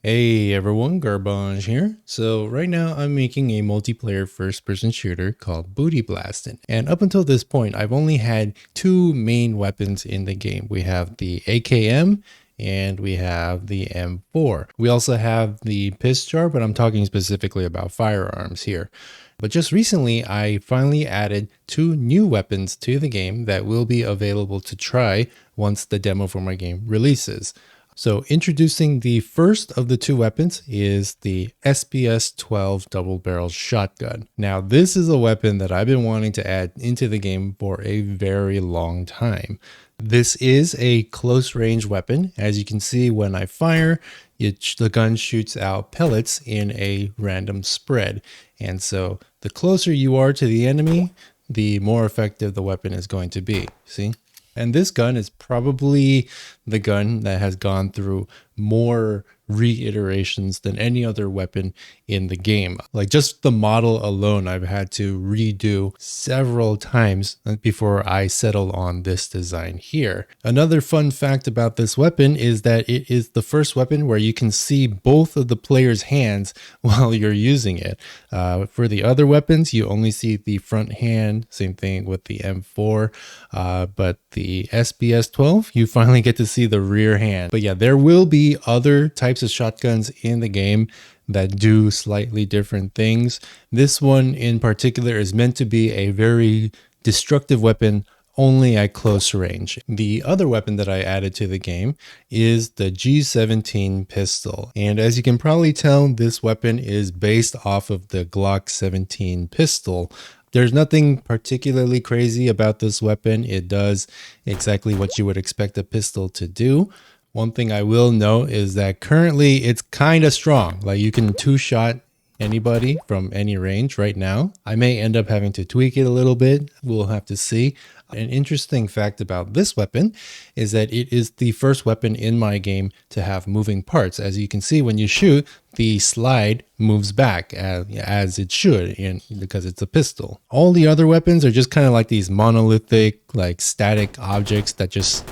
Hey everyone, Garbage here. So right now I'm making a multiplayer first-person shooter called Booty Blastin'. And up until this point, I've only had two main weapons in the game. We have the AKM and we have the M4. We also have the Piss-Jar, but I'm talking specifically about firearms here. But just recently, I finally added two new weapons to the game that will be available to try once the demo for my game releases. So introducing the first of the two weapons is the SPS-12 double barrel shotgun. Now this is a weapon that I've been wanting to add into the game for a very long time. This is a close range weapon. As you can see, when I fire, the gun shoots out pellets in a random spread. And so the closer you are to the enemy, the more effective the weapon is going to be. See? And this gun is probably the gun that has gone through more reiterations than any other weapon in the game. Like just the model alone, I've had to redo several times before I settle on this design here. Another fun fact about this weapon is that it is the first weapon where you can see both of the player's hands while you're using it. For the other weapons, you only see the front hand, same thing with the M4, but the SPS-12, you finally get to see the rear hand. But yeah, there will be other types of shotguns in the game that do slightly different things. This one in particular is meant to be a very destructive weapon only at close range. The other weapon that I added to the game is the G17 pistol. And as you can probably tell, this weapon is based off of the Glock 17 pistol. There's nothing particularly crazy about this weapon. It does exactly what you would expect a pistol to do. One thing I will note is that currently it's kind of strong. Like you can two-shot anybody from any range right now. I may end up having to tweak it a little bit. We'll have to see. An interesting fact about this weapon is that it is the first weapon in my game to have moving parts. As you can see, when you shoot, the slide moves back as it should because it's a pistol. All the other weapons are just kind of like these monolithic, like static objects that just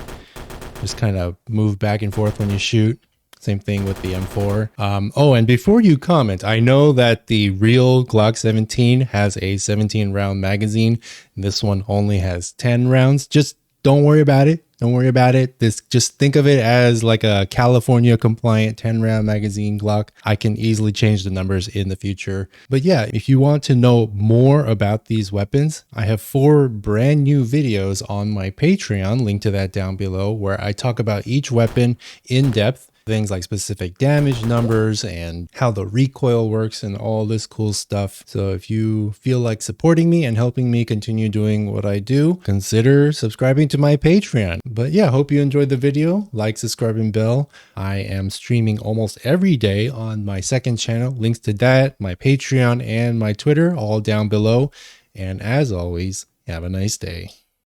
kind of move back and forth when you shoot. Same thing with the M4. Oh, and before you comment, I know that the real Glock 17 has a 17 round magazine. This one only has 10 rounds. Just don't worry about it. Don't worry about it. Just think of it as like a California compliant 10 round magazine Glock. I can easily change the numbers in the future. But yeah, if you want to know more about these weapons, I have 4 brand new videos on my Patreon, link to that down below, where I talk about each weapon in depth. Things like specific damage numbers and how the recoil works and all this cool stuff. So if you feel like supporting me and helping me continue doing what I do, consider subscribing to my Patreon. But yeah, hope you enjoyed the video. Like, subscribe, and bell. I am streaming almost every day on my second channel. Links to that, my Patreon, and my Twitter all down below. And as always, have a nice day.